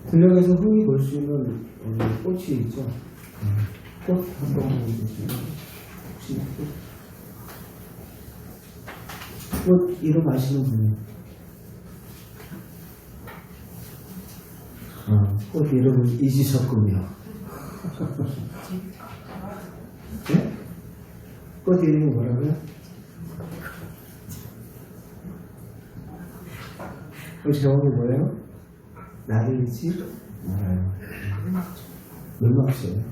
들녘에서 흔히 볼 수 있는 꽃이 있죠. 꽃 한번 보시면 혹시 꽃 이름 아시는 분이요? 꽃 이름은 이지석금이요. 네? 꽃 이름이 뭐라고요? 그 제목이 뭐예요? 나를 잊지 말아요. 물막초예요.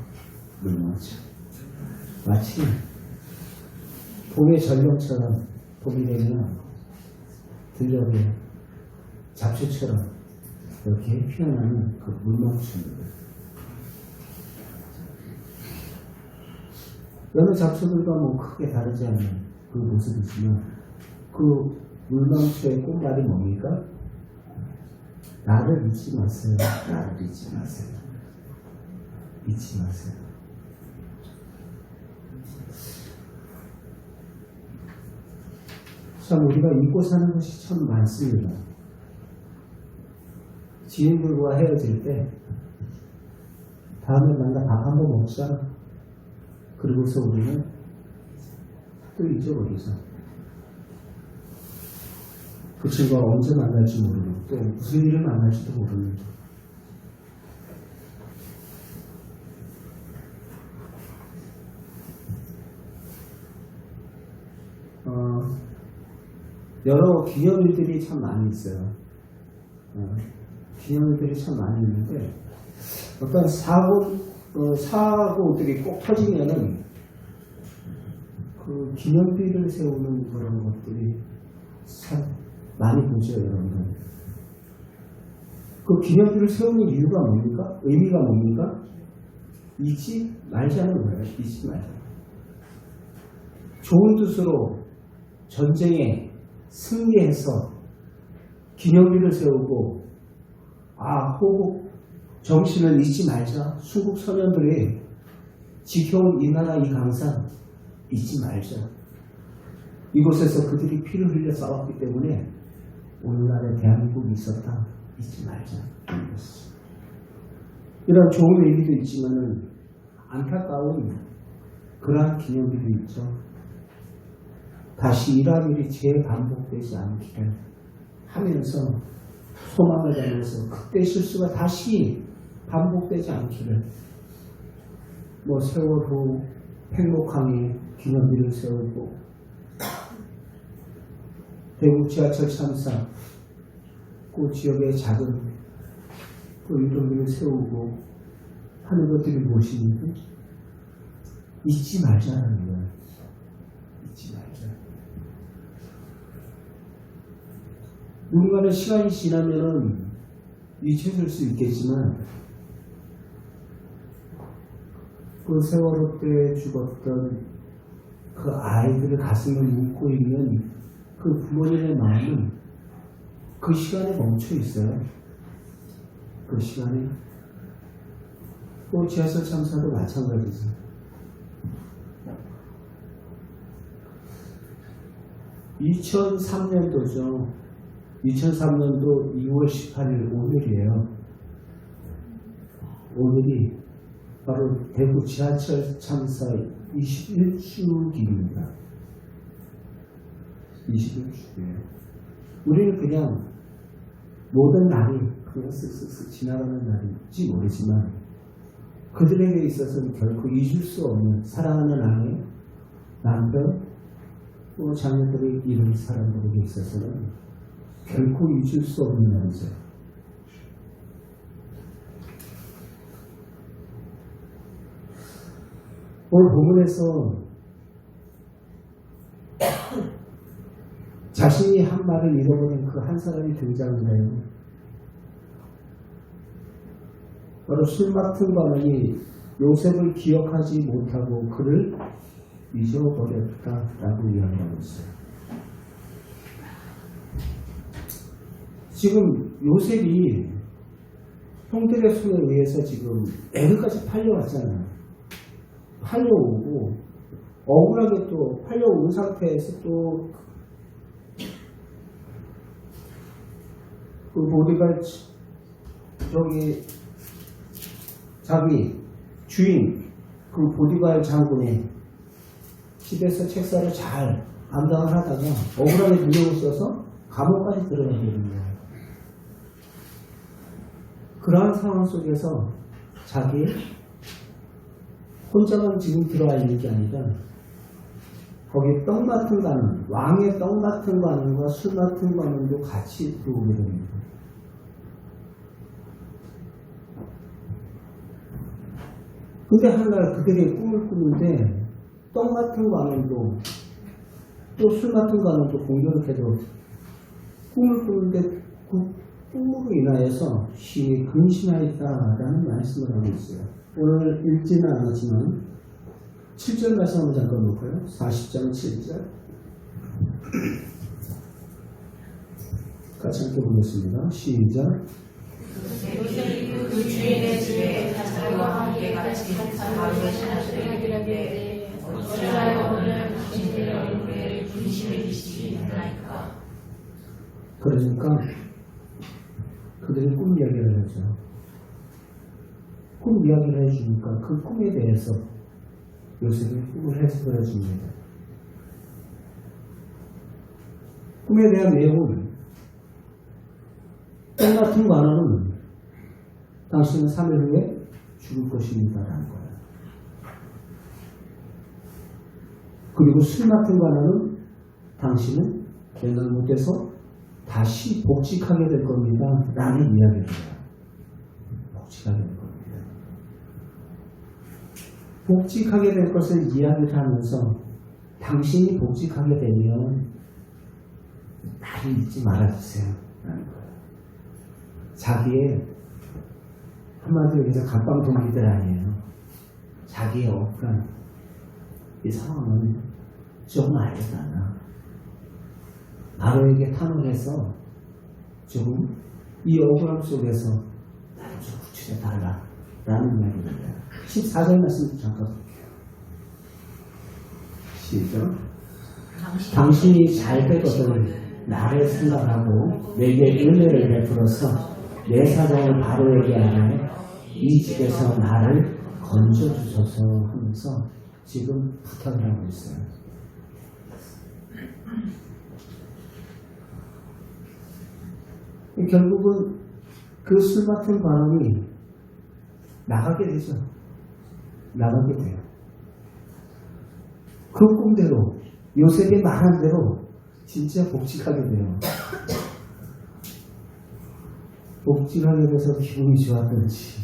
물막초. 마치 봄의 전령처럼 봄이 되면 들녘에 잡초처럼 이렇게 피어나는 그 물막초입니다. 여러 잡초들과 뭐 크게 다르지 않은 그 모습이지만 그 물망초의 꽃말이 뭡니까? 나를 잊지 마세요. 나를 잊지 마세요. 잊지 마세요. 참 우리가 잊고 사는 것이 참 많습니다. 지인들과 헤어질 때 다음에 만나 밥 한번 먹자. 그러고서 우리는 또 잊어버리죠. 그 친구가 언제 만날지 모르고 또 무슨 일을 만날지도 모르는 여러 기념일들이 참 많이 있어요. 기념일들이 참 많이 있는데 어떤 사고들이 꼭 터지면은 그 기념비를 세우는 그런 것들이 참 많이 보죠, 여러분들. 그 기념비를 세우는 이유가 뭡니까? 의미가 뭡니까? 잊지 말자는 거예요. 잊지 말자. 좋은 뜻으로 전쟁에 승리해서 기념비를 세우고 호국 정신을 잊지 말자. 수국 선현들이 지켜온 이 나라 이 강산 잊지 말자. 이곳에서 그들이 피를 흘려 싸웠기 때문에 오늘날의 대한민국이 있었다. 잊지 말자. 이런 좋은 의미도 있지만은 안타까운 그러한 기념비도 있죠. 다시 이러한 일이 재반복되지 않기를 하면서 소망을 담아서 그때 실수가 다시 반복되지 않기를 뭐 세월호 행복항에 기념비를 세우고 대구 지하철 참사 그 지역의 작은 그 이름들을 세우고 하는 것들이 무엇입니까? 잊지 말자는 거예요. 잊지 말자. 누군가는 시간이 지나면은 잊혀질 수 있겠지만 그 세월호 때 죽었던 그 아이들의 가슴을 묻고 있는 그 부모님의 마음은 그 시간에 멈춰 있어요. 그 시간에. 또 지하철 참사도 마찬가지죠. (2003년도죠) 2003년도 2월 18일 오늘이에요. 오늘이 바로 대구 지하철 참사 21주기입니다. 21주기예요. 우리는 그냥 모든 날이 그냥 쓱쓱쓱 지나가는 날인지 모르지만 그들에게 있어서는 결코 잊을 수 없는 사랑하는 아내, 남편, 또 자녀들을 잃은 사람들에게 있어서는 결코 잊을 수 없는 날이죠. 오늘 본문에서 자신이 한 말을 잃어버린 그 한 사람이 등장해요. 바로 술 맡은 바람이 요셉을 기억하지 못하고 그를 잊어버렸다라고 이야기하고 있어요. 지금 요셉이 형들의 손에 의해서 지금 애들까지 팔려왔잖아요. 팔려오고 억울하게 또 팔려온 상태에서 또 그 보디갈 저기 자기 주인 그 보디발 장군이 집에서 책사를 잘 감당을 하다가 억울하게 누명을 써서 감옥까지 들어가게 되는 거예요. 그러한 상황 속에서 자기 혼자만 지금 들어와 있는 게 아니라 거기 떡 같은 관원, 왕의 떡 같은 관원과 술 같은 관원도 같이 들어오게 됩니다. 근데 한날 그들의 꿈을 꾸는데 떡 같은 관원도 또 술 같은 관원도 공교롭게도 꿈을 꾸는데 그 꿈으로 인하여서 신이 근신하였다라는 말씀을 하고 있어요. 오늘 읽지는 않았지만 7절 말씀 한번 잠깐 볼까요? 40장 7절 같이 함께 보겠습니다. 시작. 그 주인의 집에 자기와 함께 같이 하루를 지나시되 어찌하여 오늘 당신들의 얼굴에 근심을 끼치나이까. 그러니까 그들이 꿈 이야기를 하죠. 꿈 이야기를 해주니까 그 꿈에 대해서 요셉이 꿈을 해석을 해줍니다. 꿈에 대한 내용은 떡 같은 관원은 당신은 3일 후에 죽을 것입니다라는 거예요. 그리고 술 같은 관원은 당신은 내가 못해서 다시 복직하게 될 겁니다 라는 이야기를 해요. 복직하게 될 겁니다. 복직하게 될 것을 이야기를 하면서 당신이 복직하게 되면 나를 잊지 말아주세요 라는 거예요. 자기의 한마디로 얘기해서 갑방 동기들 아니에요. 자기의 억울한 이 상황은 조금 알겠다. 바로에게 탄원해서 조금 이 억울함 속에서 나를 좀 구출해달라 라는 이야기입니다. 14절 말씀 잠깐 볼게요. 시작. 당신이 잘 될 것을 나를 생각하고 내게 은혜를 베풀어서 내 사정을 바로에게 하여 이 집에서 나를 건져주소서 하면서 지금 부탁을 하고 있어요. 결국은 그 술 같은 관원이 나가게 되죠. 나가게 돼요. 그 꿈대로 요셉이 말한 대로 진짜 복직하게 돼요. 복직하게 돼서 기분이 좋았던지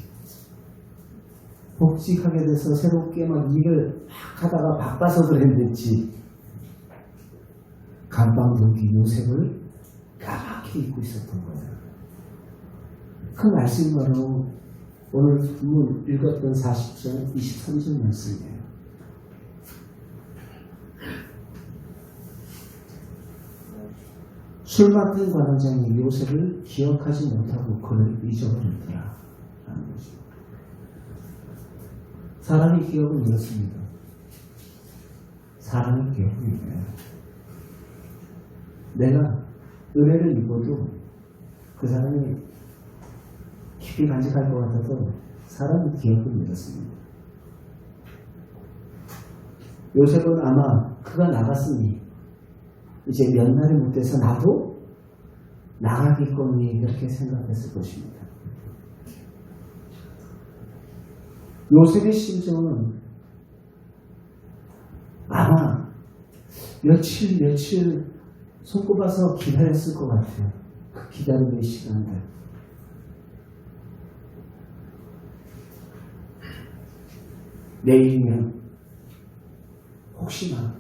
복직하게 돼서 새롭게 막 일을 막 하다가 바빠서 그랬는지 감방동기 요셉을 까맣게 잊고 있었던 거예요. 그 말씀이 바로 오늘 본문 읽었던 40절 23절 말씀이에요. 술 맡은 관원장이 요셉을 기억하지 못하고 그를 잊어버렸더라 라는 거죠. 사람의 기억은 이렇습니다. 사람의 기억은 이래요. 내가 은혜를 입어도 그 사람이 깊이 간직할 것 같아도 사람의 기억은 이렇습니다. 요셉은 아마 그가 나갔으니 이제 몇 날이 못 돼서 나도 나가겠거니 이렇게 생각했을 것입니다. 요셉의 심정은 아마 며칠 손꼽아서 기다렸을 것 같아요. 그 기다림의 시간들. 내일이면 혹시나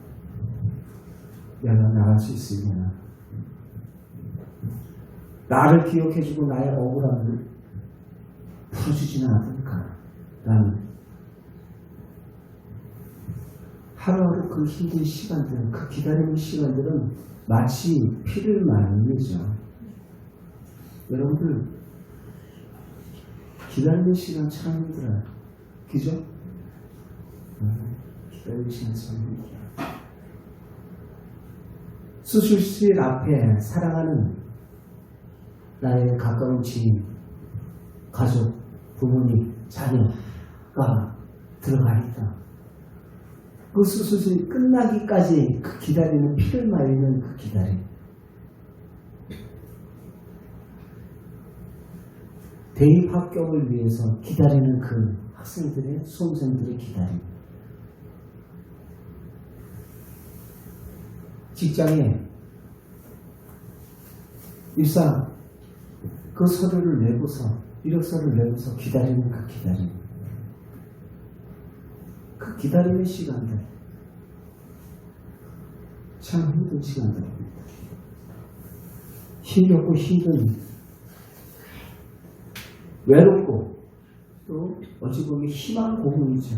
내가 나갈 수 있으면 나를 기억해주고 나의 억울함을 풀어주지는 않을까 라는 하루하루 그 힘든 시간들, 그 기다리는 시간들은 마치 피를 말리죠. 여러분들 기다리는 시간 참 힘들어요. 그죠? 기다리는 시간 참 힘들어요. 수술실 앞에 사랑하는 나의 가까운 지인, 가족, 부모님, 자녀가 들어가 있다. 그 수술이 끝나기까지 그 기다리는, 피를 말리는 그 기다림. 대입 합격을 위해서 기다리는 그 학생들의, 수험생들의 기다림. 직장에 입사 그 서류를 내고서, 이력서를 내고서 기다리는 그 기다림. 그 기다림의 시간들. 참 힘든 시간들입니다. 힘겹고 힘든, 외롭고, 또 어찌 보면 희망 고문이죠.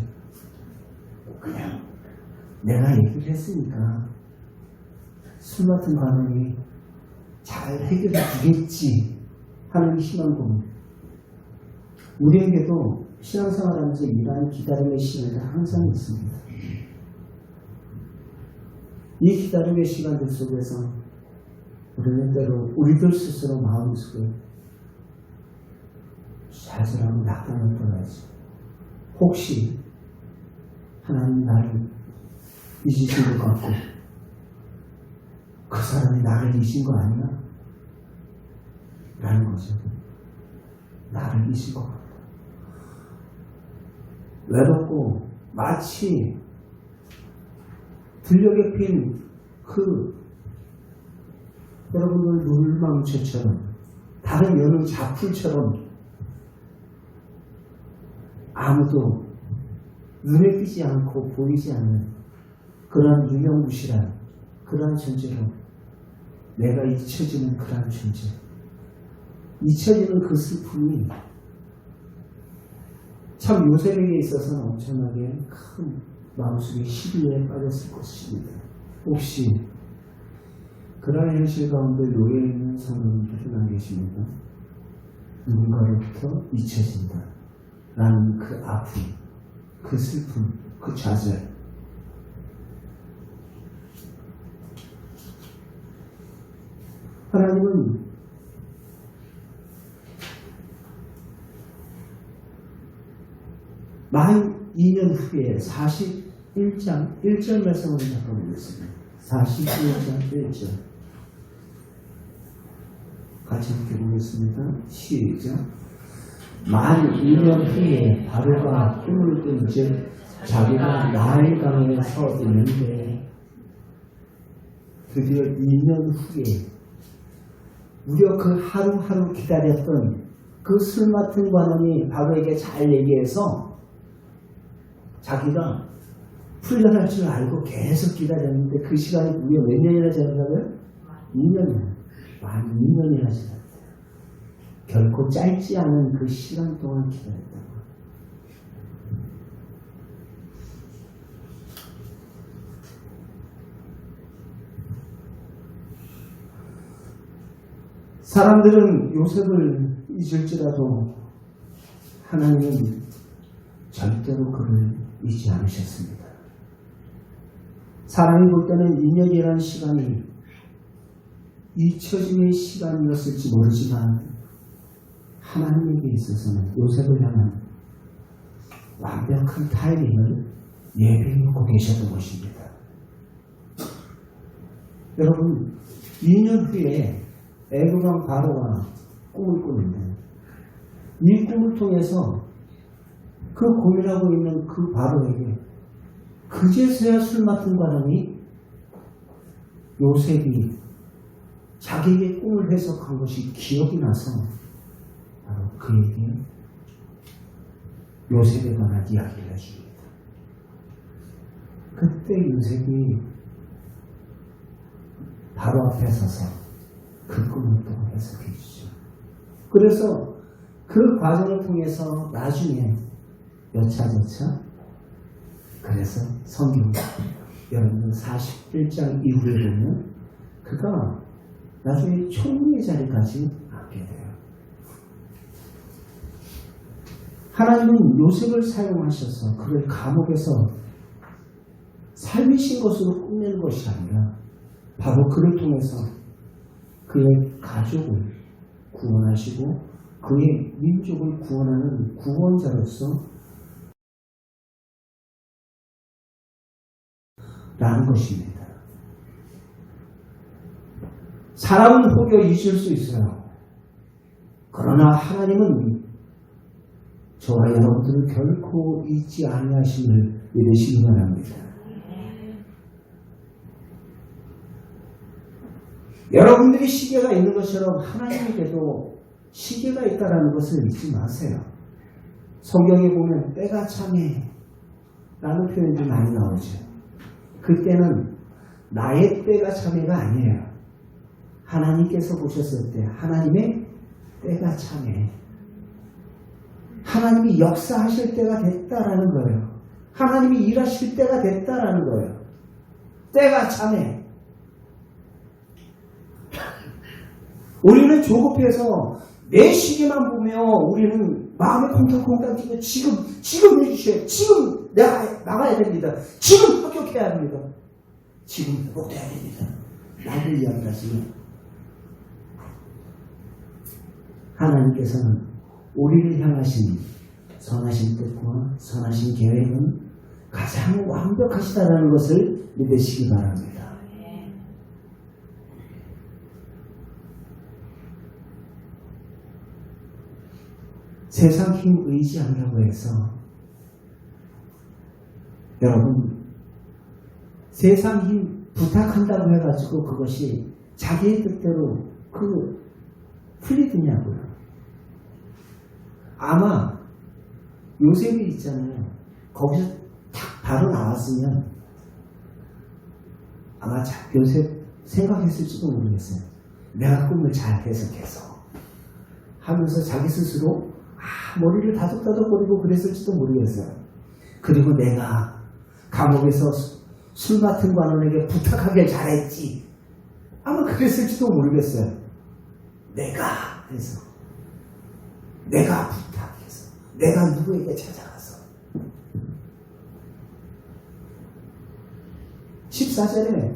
그냥 내가 얘기를 했으니까 술 같은 관원이 잘 해결해 주겠지 하는 희망 고문. 우리에게도 신앙생활하면서 이러한 기다림의 시간이 항상 있습니다. 이 기다림의 시간들 속에서 우리는 때로 우리들 스스로 마음속에 좌절하고 낙담을 떠나지. 혹시 하나님 나를 잊으신 것 같고 그 사람이 나를 잊은 거 아니야? 라는 거죠. 나를 잊은 것 같다. 외롭고 마치 들녘에 핀 그 여러분들 물망초처럼 다른 여느 잡풀처럼 아무도 눈에 띄지 않고 보이지 않는 그런 유명무실한 그러한 존재로 내가 잊혀지는 그러한 존재, 잊혀지는 그 슬픔이 참 요셉에게 있어서는 엄청나게 큰 마음속에 시비에 빠졌을 것입니다. 혹시 그러한 현실 가운데 놓여있는 성도님들은 안 계십니까? 누군가로부터 잊혀진다 라는 그 아픔, 그 슬픔, 그 좌절. 하나님은 만 2년 후에 41장 1절 말씀을 잡아보겠습니다. 41장 1절 같이 함께 보겠습니다. 시작. 만 2년 후에 바로가 꿈을 꾼즉 자기가 나일강에 서 있는데 드디어 2년 후에 무려 그 하루하루 기다렸던 그 술 맡은 관원이 바로에게 잘 얘기해서 자기가 풀려날 줄 알고 계속 기다렸는데 그 시간이 무려 몇 년이나 지났다고요? 2년이나. 만 2년이나 지났대요. 결코 짧지 않은 그 시간 동안 기다렸다고. 사람들은 요셉을 잊을지라도 하나님은 절대로 그를 잊지 않으셨습니다. 사람이 볼 때는 2년이라는 시간이 잊혀짐의 시간이었을지 모르지만 하나님에게 있어서는 요셉을 향한 완벽한 타이밍을 예비해놓고 계셨던 것입니다. 여러분, 2년 후에 애굽왕 바로가 꿈을 꾸는데 이 꿈을 통해서 그 고민하고 있는 그 바로에게 그제서야 술 맡은 관원이 요셉이 자기에게 꿈을 해석한 것이 기억이 나서 바로 그에게 요셉에 관한 이야기를 해줍니다. 그때 요셉이 바로 앞에 서서 그 꿈을 또 해석해 주죠. 그래서 그 과정을 통해서 나중에 여차저차 그래서 성경 여러분 41장 이후에 보면 그가 나중에 총리의 자리까지 앉게 돼요. 하나님은 요셉을 사용하셔서 그를 감옥에서 살리신 것으로 끝내는 것이 아니라 바로 그를 통해서 그의 가족을 구원하시고 그의 민족을 구원하는 구원자로서 라는 것입니다. 사람은 혹여 잊을 수 있어요. 그러나 하나님은 저와 여러분들을 결코 잊지 아니하심을 믿으시기 바랍니다. 여러분들이 시계가 있는 것처럼 하나님에게도 시계가 있다는 것을 잊지 마세요. 성경에 보면 때가 참해 라는 표현이 많이 나오죠. 그때는 나의 때가 참해가 아니에요. 하나님께서 보셨을 때 하나님의 때가 참해. 하나님이 역사하실 때가 됐다라는 거예요. 하나님이 일하실 때가 됐다라는 거예요. 때가 참해. 우리는 조급해서 내 시계만 보며 우리는 마음에 콩닥콩닥 뛰고 지금 해주셔야 지금 내가 나가야 됩니다. 지금 합격해야 합니다. 지금 회복돼야 됩니다. 나를 이야기하시면 하나님께서는 우리를 향하신 선하신 뜻과 선하신 계획은 가장 완벽하시다는 것을 믿으시기 바랍니다. 세상 힘 의지한다고 해서 여러분 세상 힘 부탁한다고 해가지고 그것이 자기의 뜻대로 풀리더냐고요. 아마 요셉이 있잖아요. 거기서 딱 바로 나왔으면 아마 요셉 생각했을지도 모르겠어요. 내가 꿈을 잘 해석해서 하면서 자기 스스로 머리를 다독다독거리고 그랬을지도 모르겠어요. 그리고 내가 감옥에서 술 맡은 관원에게 부탁하길 잘했지. 아마 그랬을지도 모르겠어요. 내가 부탁해서 내가 누구에게 찾아가서 14절에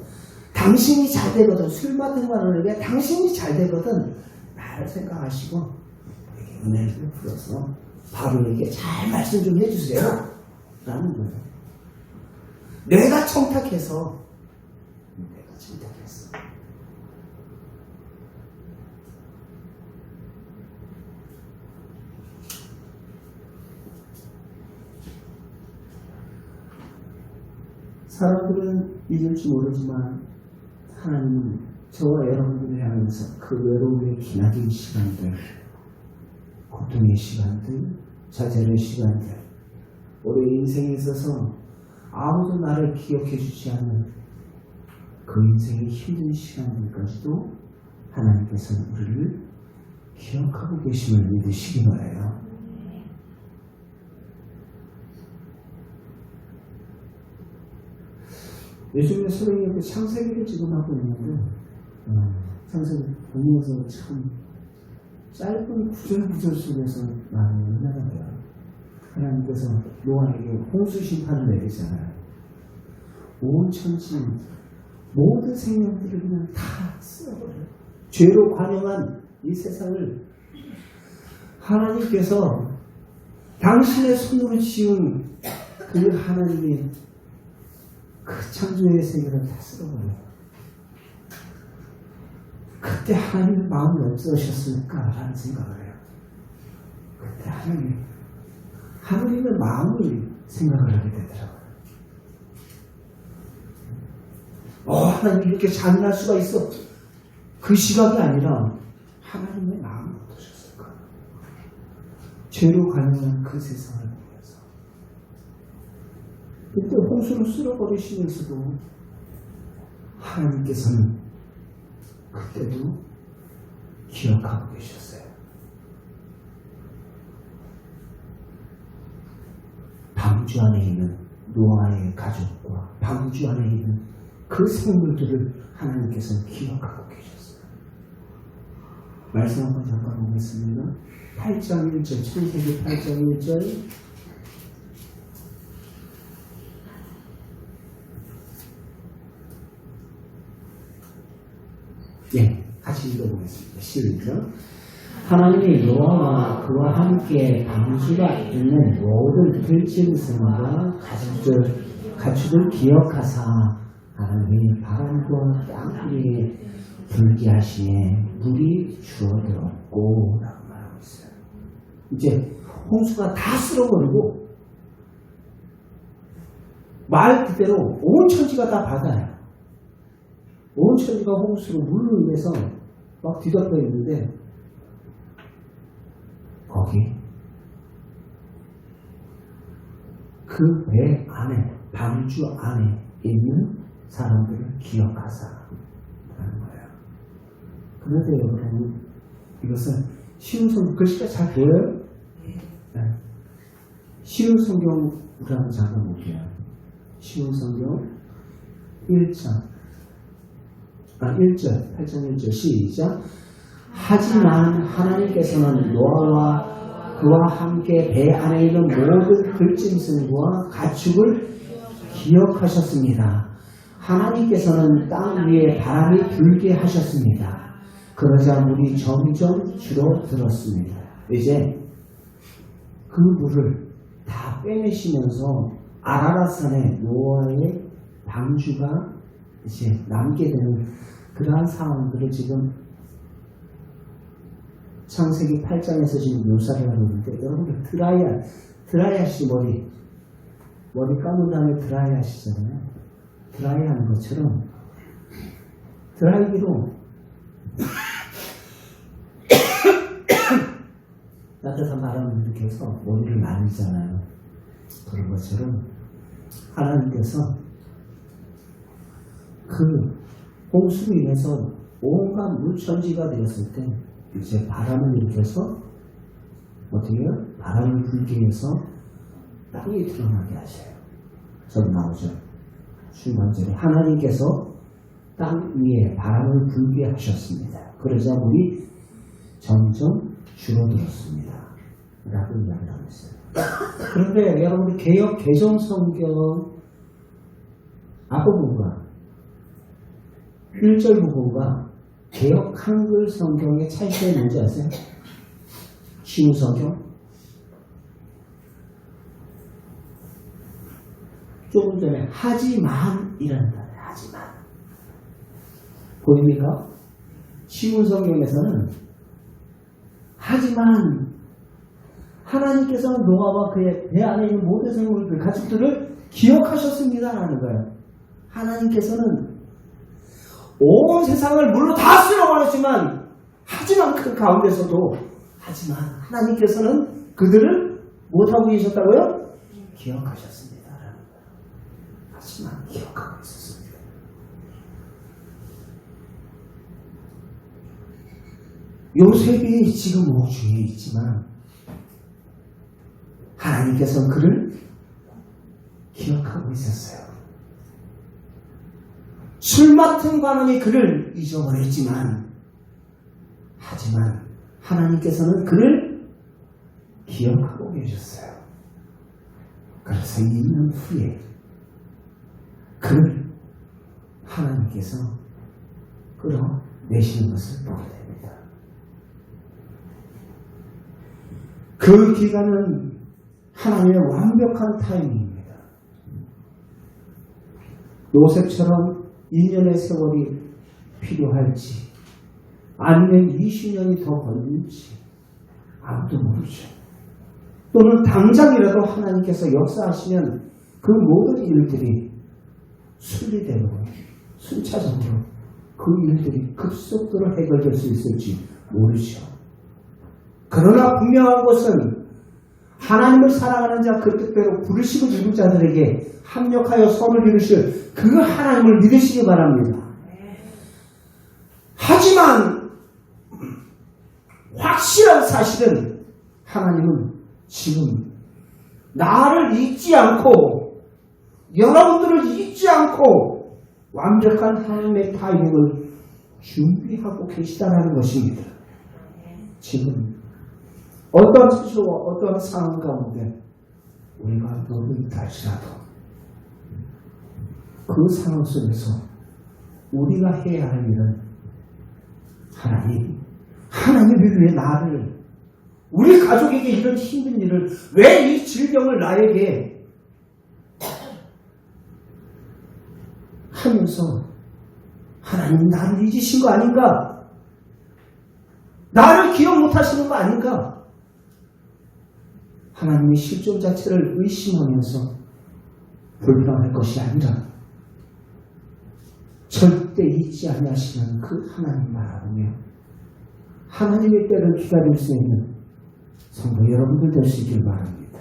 당신이 잘 되거든 술 맡은 관원에게 당신이 잘 되거든 나를 생각하시고 은혜를 풀어서 바로에게 잘 말씀 좀 해주세요 라는 거예요. 내가 청탁했어. 사람들은 잊을지 모르지만 하나님은 저와 여러분들을 향해서 그 외로움의 기나긴 시간들, 고통의 시간들, 좌절의 시간들, 우리 인생에 있어서 아무도 나를 기억해 주지 않는 그 인생의 힘든 시간들까지도 하나님께서는 우리를 기억하고 계심을 믿으시기 바라요. 요즘에 소령이 창세기를 지금 하고 있는데 창세기 보면서 참 짧은 구절구절 속에서 많이 은혜가 돼요. 하나님께서 노아에게 홍수 심판을 내리잖아요. 온 천지 모든 생명들을 그냥 다 쓸어버려요. 죄로 관영한 이 세상을 하나님께서 당신의 손으로 지은 그 하나님의 그 창조의 세계를 다 쓸어버려요. 그때 하나님의 마음이 어떠셨을까라는 생각을 해요. 그때 하나님의 마음을 생각을 하게 되더라고요. 하나님 이렇게 잔인할 수가 있어. 그 시각이 아니라 하나님의 마음이 어떠셨을까. 죄로 가능한 그 세상을 보면서 그때 홍수를 쓸어버리시면서도 하나님께서는 그때도 기억하고 계셨어요. 방주 안에 있는 노아의 가족과 방주 안에 있는 그 생물들을 하나님께서는 기억하고 계셨어요. 말씀 한번 잠깐 보겠습니다. 8장 1절, 창세기 8장 1절. 예, 같이 읽어보겠습니다. 시작. 하나님의 노아와 그와 함께 방주가 있는 모든 들짐승과 가축을 기억하사 하나님이 바람과 땅불이 불게 하시에 물이 줄어들었고 라고 말하고 있어요. 이제 홍수가 다 쓸어버리고 말 그대로 온 천지가 다 바다예요. 온 천지가 홍수로 물로 인해서 막 뒤덮여 있는데 거기 그 배 안에 방주 안에 있는 사람들을 기억하사 하는 거예요. 그런데 여러분 이것은 쉬운 성경 글씨가 잘 보여요? 네. 쉬운 성경을 한번 잠깐볼게요. 쉬운 성경 1장 1절 8장 1절 시작. 하지만 하나님께서는 노아와 그와 함께 배 안에 있는 모든 들짐승과 가축을 기억하셨습니다. 하나님께서는 땅 위에 바람이 불게 하셨습니다. 그러자 물이 점점 줄어들었습니다. 이제 그 물을 다 빼내시면서 아라랏산에 노아의 방주가 이제 남게 되는 그러한 상황들을 지금 창세기 8장에서 지금 묘사를 하고 있는데 여러분들 드라이아시 머리 감은 다음에 드라이 하시잖아요. 드라이 하는 것처럼 드라이기로 따뜻한 바람을 일으켜서 머리를 말리잖아요. 그런 것처럼 하나님께서 그 홍수로 인해서 온갖 물천지가 되었을 때 이제 바람을 일으켜서 어떻게 해요? 바람을 불게 해서 땅이 드러나게 하셔요. 저기 나오죠. 중간절에 하나님께서 땅 위에 바람을 불게 하셨습니다. 그러자 물이 점점 줄어들었습니다. 라고 이야기를 하고 있어요. 그런데 여러분 개역 개정 성경 앞부분과 1절 부분과 개역 한글 성경의 차이점이 뭔지 아세요? 쉬운 성경 조금 전에 하지만 이라는 단어예요. 하지만 보입니까? 쉬운 성경에서는 하지만 하나님께서는 노아와 그의 배 안에 있는 모든 생물들 가축들을 기억하셨습니다 라는 거예요. 하나님께서는 온 세상을 물로 다 쓸어버렸지만 하지만 그 가운데서도 하지만 하나님께서는 그들을 못하고 계셨다고요? 기억하셨습니다 라는 거예요. 하지만 기억하고 있었습니다. 요셉이 지금 옥중에 있지만 하나님께서는 그를 기억하고 있었어요. 술 맡은 관원이 그를 잊어버렸지만 하지만 하나님께서는 그를 기억하고 계셨어요. 그래서 2년 후에 그를 하나님께서 끌어내시는 것을 보게 됩니다. 그 기간은 하나님의 완벽한 타이밍입니다. 요셉처럼 2년의 세월이 필요할지 아니면 20년이 더 걸릴지 아무도 모르죠. 또는 당장이라도 하나님께서 역사하시면 그 모든 일들이 순리대로 순차적으로 그 일들이 급속도로 해결될 수 있을지 모르죠. 그러나 분명한 것은 하나님을 사랑하는 자 그 뜻대로 부르시고 주는 자들에게 합력하여 선을 이루실 그 하나님을 믿으시기 바랍니다. 하지만 확실한 사실은 하나님은 지금 나를 잊지 않고 여러분들을 잊지 않고 완벽한 하나님의 타이밍을 준비하고 계시다는 것입니다. 지금 어떤 처지와 어떤 상황 가운데 우리가 놓여 있다 할지라도 그 상황 속에서 우리가 해야 할 일은 하나님이 왜 나를, 우리 가족에게 이런 힘든 일을, 왜 이 질병을 나에게 하면서 하나님 나를 잊으신 거 아닌가? 나를 기억 못 하시는 거 아닌가? 하나님의 실존 자체를 의심하면서 불평할 것이 아니라 절대 잊지 아니하시는 그 하나님 바라보며 하나님의 때를 기다릴 수 있는 성도 여러분들 될 수 있길 바랍니다.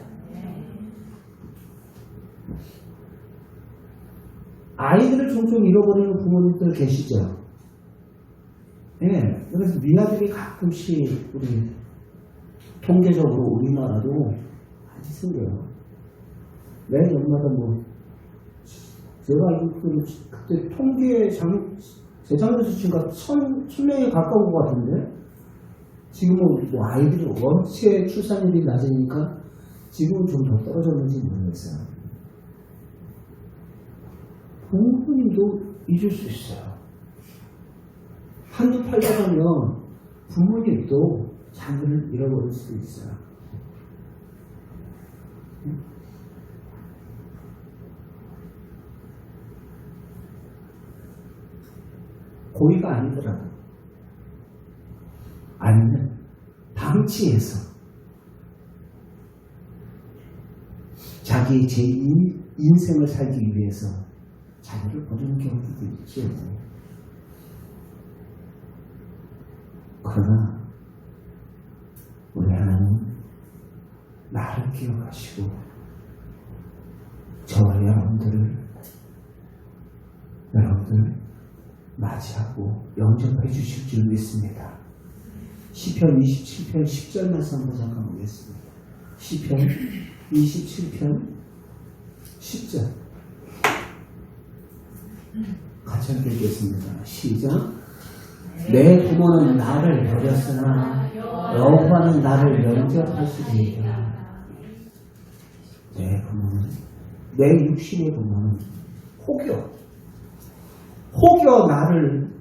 아이들을 종종 잃어버리는 부모님들 계시죠? 네, 그래서 미아들이 가끔씩 우리 통계적으로 우리나라도 많이 생겨요. 매 연마다 제가 알기로는 그때 통계 재작년 수치가 1000명에 가까운 것 같은데 지금은 아이들이 원체 출산율이 낮으니까 지금은 좀 더 떨어졌는지 모르겠어요. 부모님도 잊을 수 있어요. 한두 팔자가면 부모님도 자녀를 잃어버릴 수도 있어요. 고의가 아니더라도 아니면 방치해서 자기의 인생을 살기 위해서 자녀를 버리는 경우도 있죠. 그러나 우리 하나님 나를 기억하시고 저와 여러분들 맞이하고 영접해 주실 줄 믿습니다. 시편 27편 10절 말씀 한번 잠깐 보겠습니다. 시편 27편 10절 같이 함께 읽겠습니다. 시작. 내 부모는 나를 버렸으나 여호와는 나를 영접하시리이다. 내 부모는, 내 육신의 부모는 혹여 나를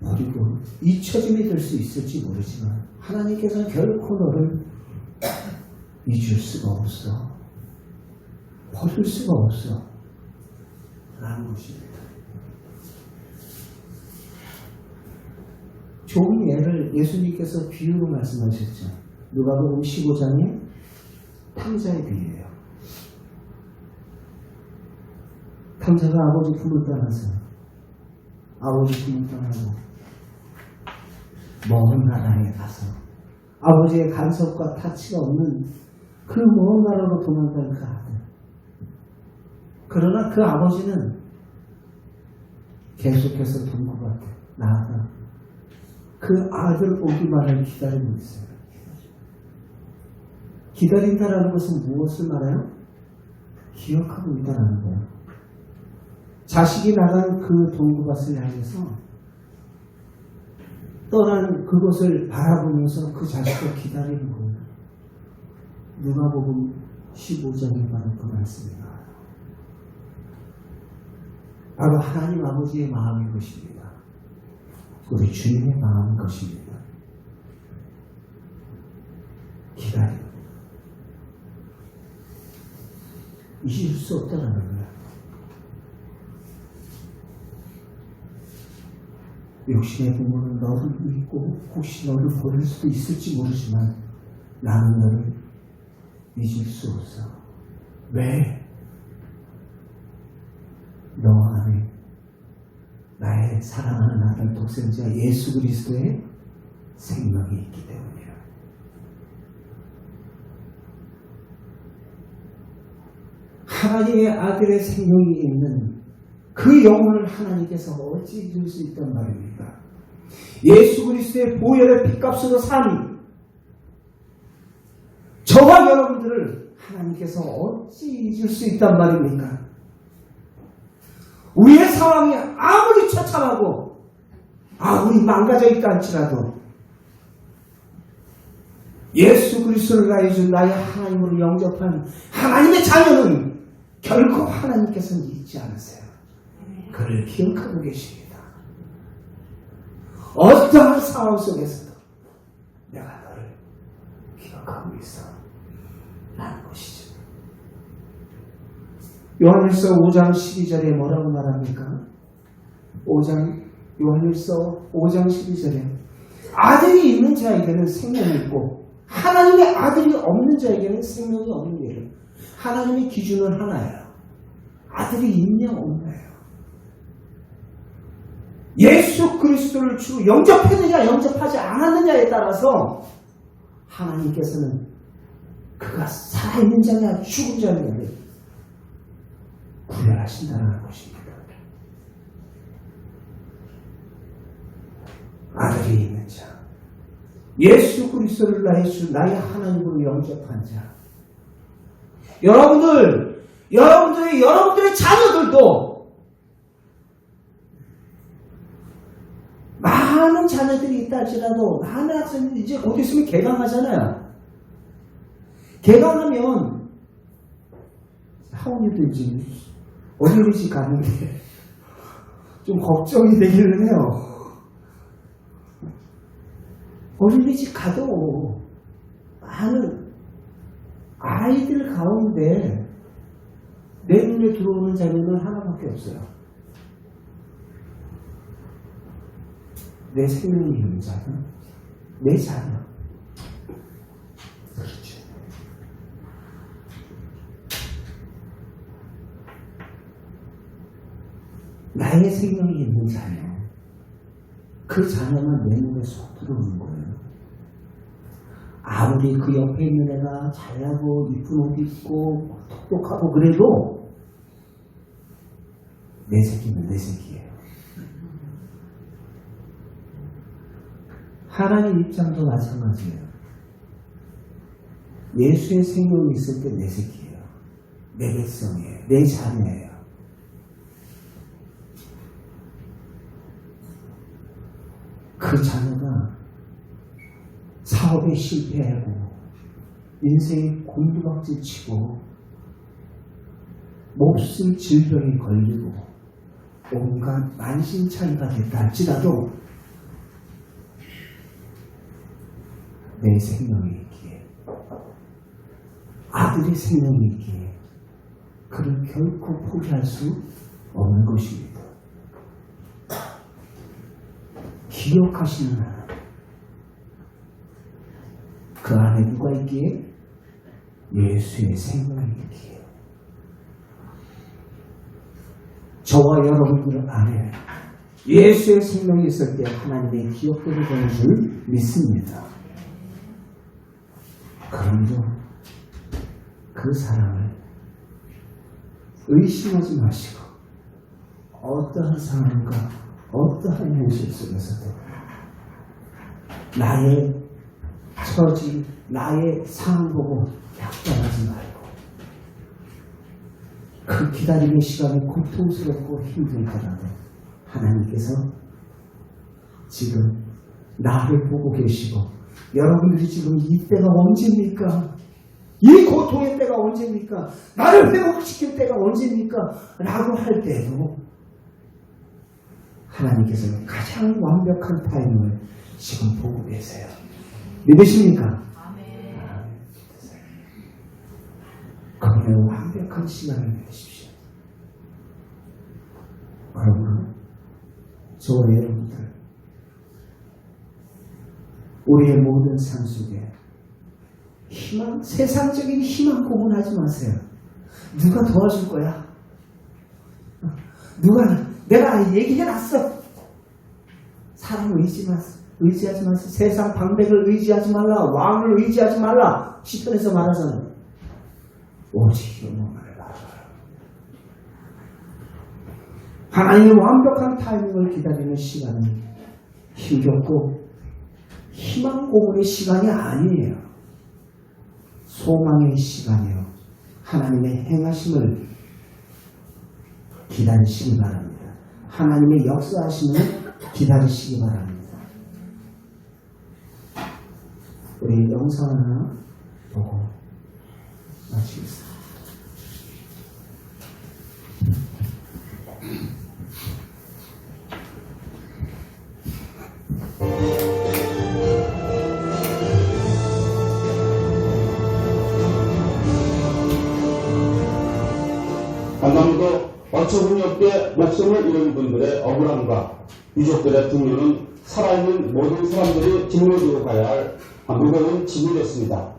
버리고 잊혀짐이 될 수 있을지 모르지만 하나님께서는 결코 너를 잊을 수가 없어. 버릴 수가 없어. 라는 것입니다. 좋은 예를 예수님께서 비유로 말씀하셨죠. 누가복음 15장에 탕자의 비유예요. 탕자가 아버지 품을 떠나서 아버지 품을 떠나고 먼 나라에 가서 아버지의 간섭과 타치가 없는 그 먼 나라로 도망갈 그 아들. 그러나 그 아버지는 계속해서 동굴 밖에 나아가 그 아들 오기만을 기다리고 있어요. 기다린다라는 것은 무엇을 말해요? 기억하고 있다는 거예요. 자식이 나간 그 동굴밭을 향해서 떠난 그것을 바라보면서 그 자식을 기다리는 거예요. 누가복음 15장에 바로 그 말씀입니다. 바로 하나님 아버지의 마음인 것입니다. 우리 주님의 마음인 것입니다. 기다려. 잊을 수 없다는 거예요. 육신의 부모는 너를 믿고 혹시 너를 버릴 수도 있을지 모르지만 나는 너를 잊을 수 없어. 왜? 너 안에 나의 사랑하는 아들 독생자 예수 그리스도의 생명이 있기 때문이야. 하나님의 아들의 생명이 있는 그 영혼을 하나님께서 어찌 잊을 수 있단 말입니까? 예수 그리스도의 보혈의 피값으로 산 저와 여러분들을 하나님께서 어찌 잊을 수 있단 말입니까? 우리의 상황이 아무리 처참하고 아무리 망가져 있다 할지라도 예수 그리스도를 나의 나의 하나님으로 영접한 하나님의 자녀는 결코 하나님께서는 잊지 않으세요. 그를 기억하고 계십니다. 어떠한 상황 속에서도 내가 너를 기억하고 있어 라는 것이죠. 요한일서 5장 12절에 뭐라고 말합니까? 요한일서 5장 12절에 아들이 있는 자에게는 생명이 있고 하나님의 아들이 없는 자에게는 생명이 없는 게요. 하나님의 기준은 하나예요. 아들이 있냐 없냐예요. 예수 그리스도를 주 영접했느냐 영접하지 않았느냐에 따라서 하나님께서는 그가 살아있는 자냐 죽은 자냐를 구별하신다는 것입니다. 아들이 있는 자, 예수 그리스도를 나의 하나님으로 영접한 자, 여러분들의 자녀들도 많은 자녀들이 있다 할지라도 많은 학생들이 이제 곧 있으면 개강하잖아요. 개강하면 하원이도 이제 어린이집 가는데 좀 걱정이 되기는 해요. 어린이집 가도 많은 아이들 가운데 내 눈에 들어오는 자녀는 하나밖에 없어요. 내 생명이 있는 자녀, 내 자녀. 그렇죠. 나의 생명이 있는 자녀. 그 자녀만 내 눈에 쏙 들어오는 거예요. 아무리 그 옆에 있는 애가 잘나고 이쁜 옷 입고 똑똑하고 그래도 내 새끼는 내 새끼예요. 하나님 입장도 마찬가지예요. 예수의 생명이 있을 때 내 새끼예요. 내 백성이에요. 내 자녀예요. 그 자녀가 사업에 실패하고 인생에 곤두박질 치고 몹쓸 질병에 걸리고 온갖 만신창이가 됐다 할지라도 내 생명이 있기에 아들의 생명이 있기에 그를 결코 포기할 수 없는 것입니다. 기억하시는 하나님, 그 안에 누가 있기에? 예수의 생명이 있기에 저와 여러분들 안에 예수의 생명이 있을 때 하나님의 기억들이 되는 줄 믿습니다. 그럼요, 그 사랑을 의심하지 마시고 어떠한 상황과 어떠한 현실 속에서도 나의 처지, 나의 상황 보고 약간하지 말고 그 기다림의 시간이 고통스럽고 힘들더라도 하나님께서 지금 나를 보고 계시고 여러분들이 지금 이 때가 언제입니까? 이 고통의 때가 언제입니까? 나를 회복시킬 때가 언제입니까? 라고 할 때도 하나님께서는 가장 완벽한 타이밍을 지금 보고 계세요. 믿으십니까? 아멘. 그분의 완벽한 시간을 내주십시오. 그러므로 저와 여러분들 우리의 모든 삶 속에 세상적인 희망 고문하지 마세요. 누가 도와줄 거야? 내가 얘기해놨어. 사람을 의지하지 마세요. 세상 방백을 의지하지 말라. 왕을 의지하지 말라. 시편에서 말하잖아요. 오직 여호와를 바라라. 하나님의 완벽한 타이밍을 기다리는 시간은 힘겹고 희망 고문의 시간이 아니에요. 소망의 시간이요. 하나님의 행하심을 기다리시기 바랍니다. 하나님의 역사하심을 기다리시기 바랍니다. 우리 영상 하나 보고 마치겠습니다. 아마도 어처구니 없게 목숨을 잃은 분들의 억울함과 유족들의 분노는 살아있는 모든 사람들이 짊어지고 가야 할 무거운 짐이 됐습니다.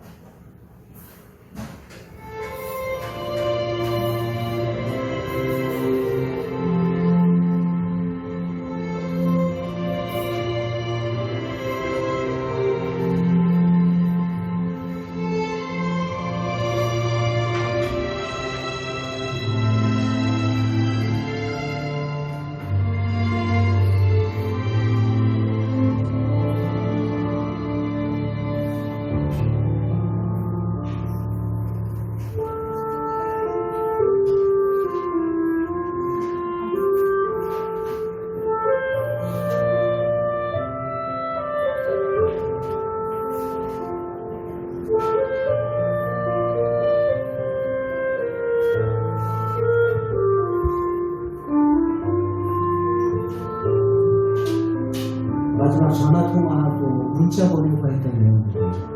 마지막 전화 통화하고 문자 보내고 했던 내용들이죠.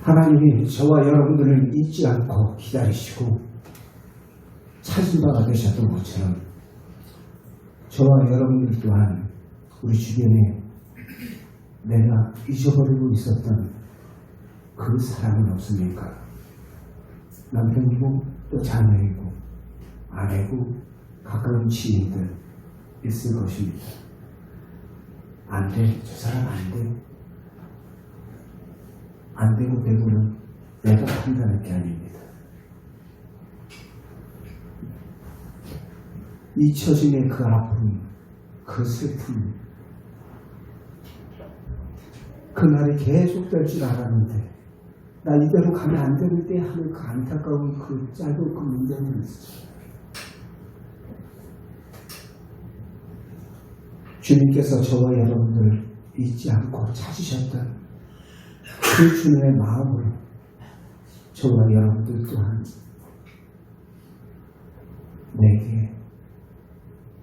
하나님이 저와 여러분들을 잊지 않고 기다리시고 찾은 바가 되셨던 것처럼 저와 여러분들 또한 우리 주변에 내가 잊어버리고 있었던 그 사람은 없습니까? 남편이고 또 자녀이고 아내고 가까운 지인들 있을 것입니다. 안 돼, 저 사람 안 돼. 안 되고 되고는 내가 판단할 게 아닙니다. 잊혀짐의 그 아픔, 그 슬픔, 그날이 계속될 줄 알았는데 나 이대로 가면 안 되는데 하는 그 안타까운 그 짧은 그 문장은 있었죠. 주님께서 저와 여러분들 잊지 않고 찾으셨던 그 주님의 마음을 저와 여러분들 또한 내게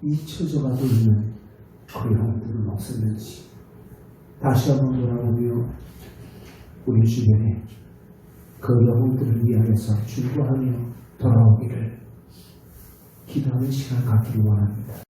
잊혀져가고 있는 그 영혼들은 없었는지 다시 한번 돌아보며 우리 주변에 그 영혼들을 위하여서 중보하며 돌아오기를 기도하는 시간 갖기를 원합니다.